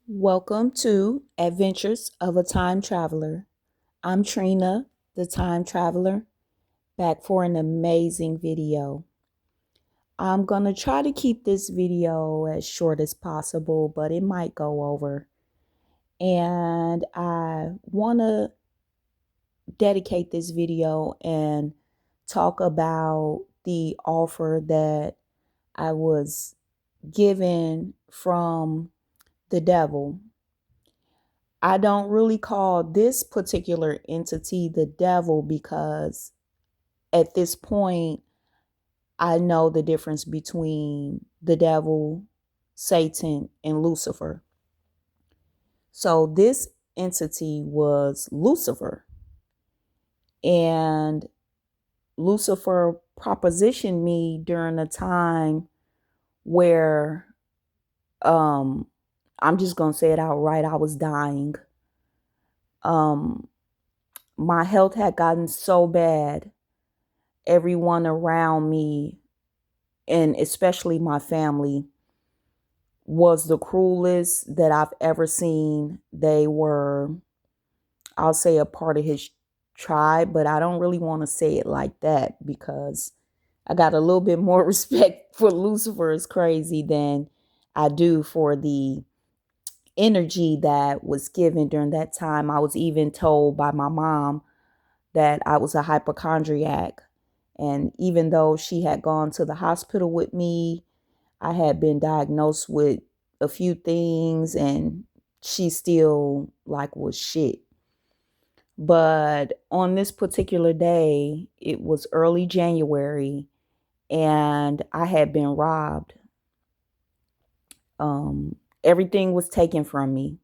Welcome to Adventures of a Time Traveler. I'm Trina, the Time Traveler, back for an amazing video. I'm going to try to keep this video as short as possible, but it might go over. And I want to dedicate this video and talk about the offer that I was given from the devil. I don't really call this particular entity the devil because at this point, I know the difference between the devil, Satan, and Lucifer. So this entity was Lucifer. And Lucifer propositioned me during a time where I'm just going to say it outright, I was dying. My health had gotten so bad. Everyone around me, and especially my family, was the cruelest that I've ever seen. They were, I'll say, a part of his tribe, but I don't really want to say it like that because I got a little bit more respect for Lucifer is crazy than I do for the energy that was given during that time. I was even told by my mom that I was a hypochondriac. And even though she had gone to the hospital with me, I had been diagnosed with a few things and she still was shit. But on this particular day, it was early January and I had been robbed. Everything was taken from me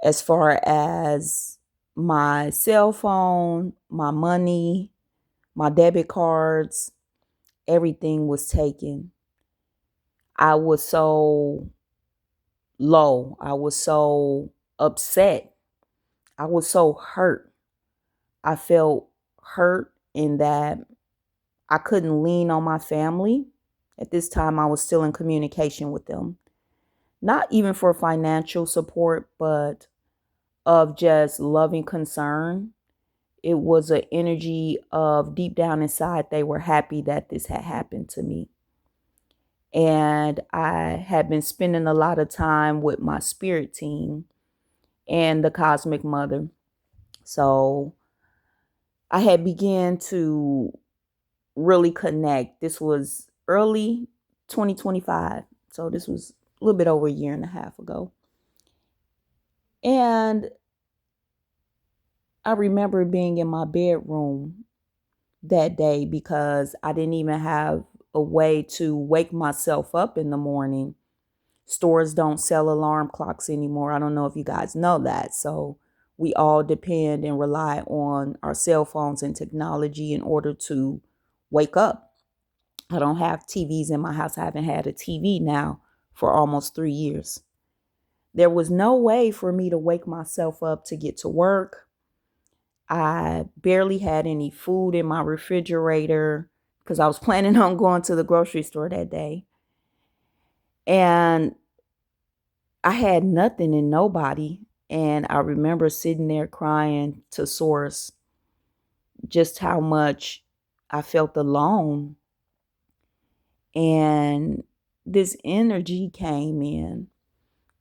as far as my cell phone, my money, my debit cards, everything was taken. I was so low. I was so upset. I was so hurt. I felt hurt in that I couldn't lean on my family. At this time, I was still in communication with them. Not even for financial support, but of just loving concern. It was an energy of deep down inside, they were happy that this had happened to me. And I had been spending a lot of time with my spirit team and the cosmic mother. So I had began to really connect. This was early 2025. So this was a little bit over a year and a half ago. And I remember being in my bedroom that day because I didn't even have a way to wake myself up in the morning. Stores don't sell alarm clocks anymore. I don't know if you guys know that. So we all depend and rely on our cell phones and technology in order to wake up. I don't have TVs in my house. I haven't had a TV now for almost 3 years. There was no way for me to wake myself up to get to work. I barely had any food in my refrigerator because I was planning on going to the grocery store that day. And I had nothing and nobody. And I remember sitting there crying to Source just how much I felt alone. And this energy came in.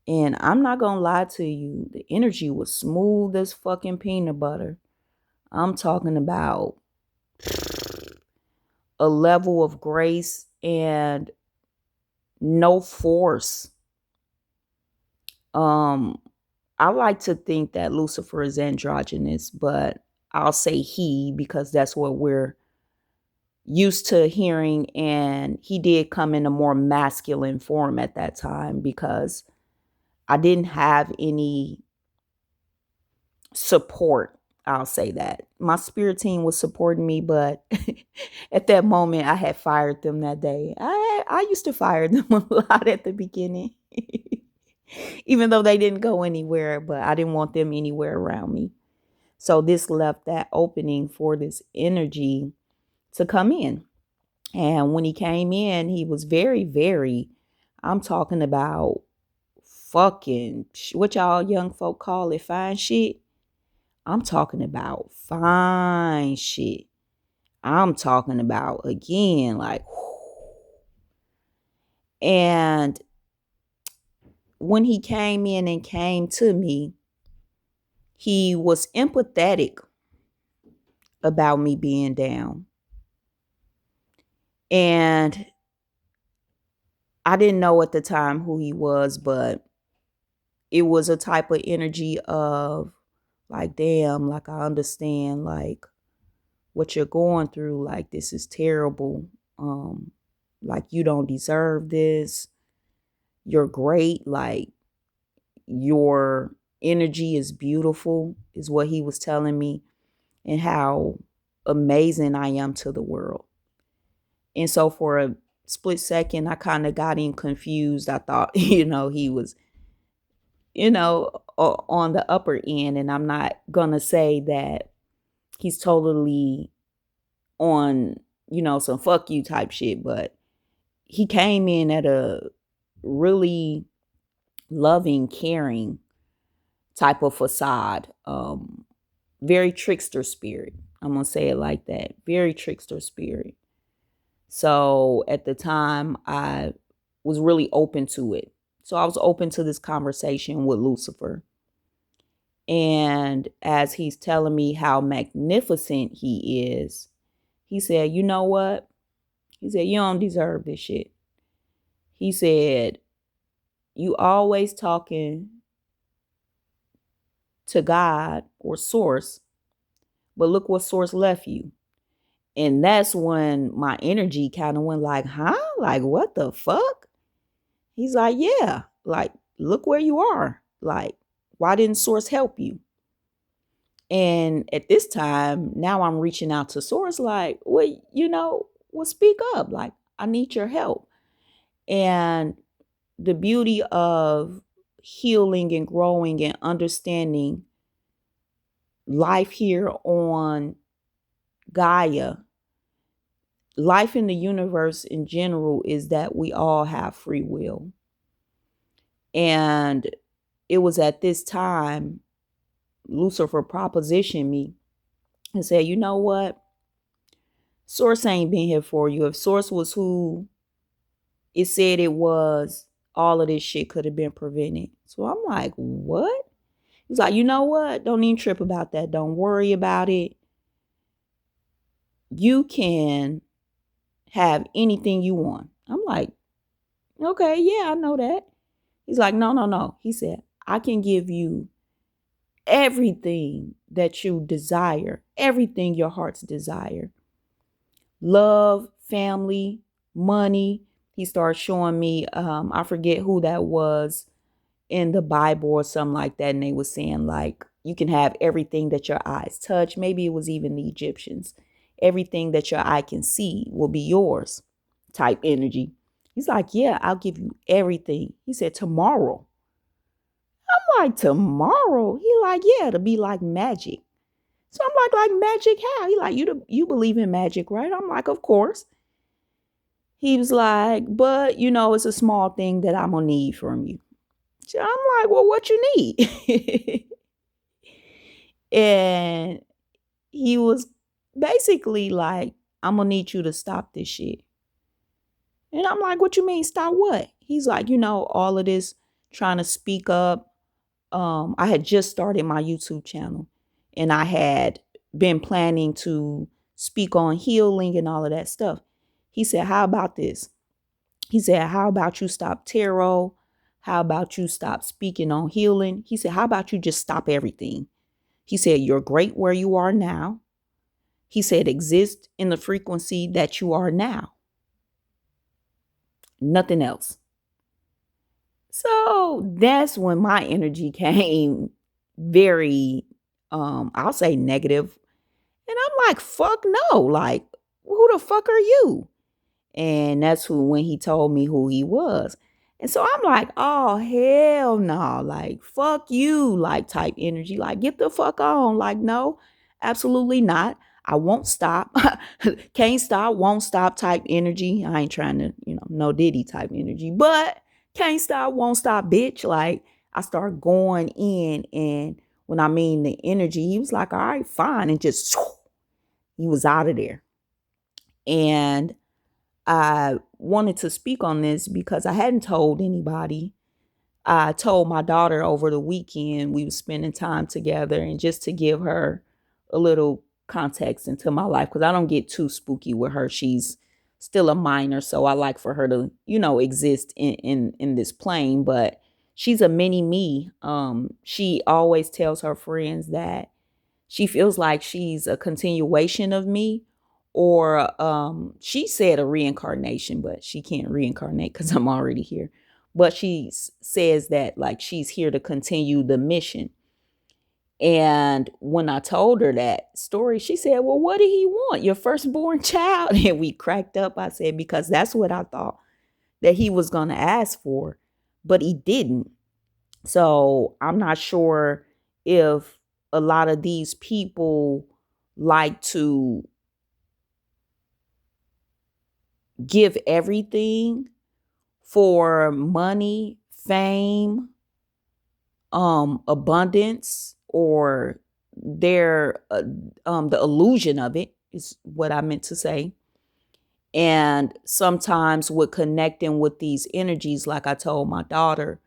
And I'm not going to lie to you, the energy was smooth as fucking peanut butter. I'm talking about a level of grace and no force. I like to think that Lucifer is androgynous, but I'll say he because that's what we're used to hearing. And he did come in a more masculine form at that time because I didn't have any support. I'll say that. My spirit team was supporting me, but at that moment I had fired them that day. I used to fire them a lot at the beginning. Even though they didn't go anywhere, but I didn't want them anywhere around me. So this left that opening for this energy to come in. And when he came in, he was very, very, I'm talking about fucking, what y'all young folk call it, fine shit. I'm talking about fine shit. I'm talking about, again, like, and when he came in and came to me, he was empathetic about me being down. And I didn't know at the time who he was, but it was a type of energy of like, damn, like I understand like what you're going through. Like, this is terrible. Like, you don't deserve this. You're great. Like, your energy is beautiful, is what he was telling me, and how amazing I am to the world. And so for a split second, I kind of got him confused. I thought, he was, on the upper end. And I'm not going to say that he's totally on, some fuck you type shit, but he came in at a really loving, caring type of facade. Very trickster spirit. I'm going to say it like that. Very trickster spirit. So at the time, I was really open to it. So I was open to this conversation with Lucifer. And as he's telling me how magnificent he is, he said, you know what? He said, you don't deserve this shit. He said, you always talking to God or source, but look what source left you. And that's when my energy kind of went like, huh? Like, what the fuck? He's like, yeah, like, look where you are. Like, why didn't source help you? And at this time, now I'm reaching out to source like, well, speak up. Like, I need your help. And the beauty of healing and growing and understanding life here on Gaia, life in the universe in general, is that we all have free will. And it was at this time Lucifer propositioned me and said, you know what? Source ain't been here for you. If Source was who it said it was, all of this shit could have been prevented. So I'm like, what? He's like, you know what? Don't even trip about that. Don't worry about it. You can have anything you want. I'm like, okay, yeah, I know that. He's like, no. He said, I can give you everything that you desire, everything your heart's desire. Love, family, money. He started showing me, I forget who that was in the Bible or something like that. And they were saying like, you can have everything that your eyes touch. Maybe it was even the Egyptians. Everything that your eye can see will be yours type energy. He's like, yeah, I'll give you everything. He said, tomorrow. I'm like, tomorrow? He like, yeah, it'll be like magic. So I'm like magic how? He like, you believe in magic, right? I'm like, of course. He was like, but it's a small thing that I'm gonna need from you. So I'm like, well, what you need? And he was basically like, I'm gonna need you to stop this shit. And I'm like, what you mean stop what? He's like, all of this trying to speak up. I had just started my YouTube channel and I had been planning to speak on healing and all of that stuff. He said, how about this? He said, how about you stop tarot? How about you stop speaking on healing? He said, how about you just stop everything? He said, you're great where you are now. He said, exist in the frequency that you are now. Nothing else. So that's when my energy came very, I'll say negative. And I'm like, fuck no. Like, who the fuck are you? And that's when he told me who he was. And so I'm like, oh, hell no. Like, fuck you, like type energy. Like, get the fuck on. Like, no, absolutely not. I won't stop. Can't stop, won't stop type energy. I ain't trying to, no Diddy type energy. But Can't stop, won't stop, bitch. Like, I started going in, and when I mean the energy, he was like, all right, fine. And just, he was out of there. And I wanted to speak on this because I hadn't told anybody. I told my daughter over the weekend, we were spending time together, and just to give her a little context into my life, because I don't get too spooky with her. She's still a minor, so I like for her to, exist in this plane. But she's a mini me. She always tells her friends that she feels like she's a continuation of me, or she said a reincarnation, but she can't reincarnate because I'm already here. But she says that like she's here to continue the mission. And when I told her that story, she said, well, what did he want? Your firstborn child? And we cracked up. I said, because that's what I thought that he was going to ask for, but he didn't. So I'm not sure if a lot of these people like to give everything for money, fame, abundance, or their the illusion of it is what I meant to say. And sometimes with connecting with these energies, like I told my daughter,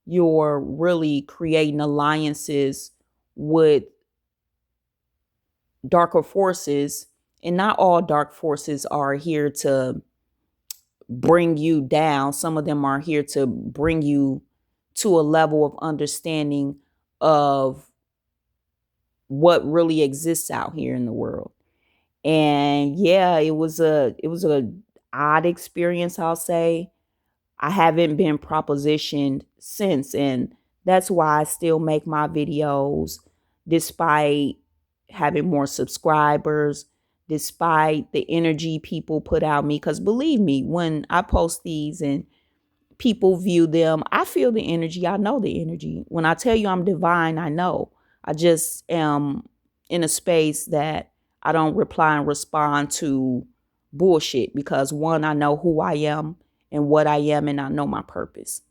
you're really creating alliances with darker forces. And not all dark forces are here to bring you down. Some of them are here to bring you to a level of understanding of what really exists out here in the world. And yeah, it was a odd experience, I'll say. I haven't been propositioned since, and that's why I still make my videos despite having more subscribers, despite the energy people put out me. Because believe me, when I post these and people view them, I feel the energy. I know the energy. When I tell you I'm divine, I know. I just am in a space that I don't reply and respond to bullshit, because one, I know who I am and what I am, and I know my purpose.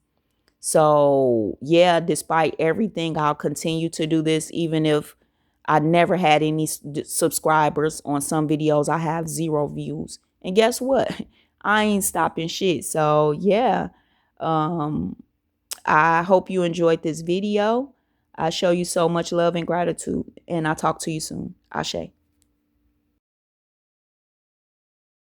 So yeah, despite everything, I'll continue to do this, even if I never had any subscribers. On some videos, I have 0 views. And guess what? I ain't stopping shit. So yeah, um, I hope you enjoyed this video. I show you so much love and gratitude, and I'll talk to you soon. Ashe.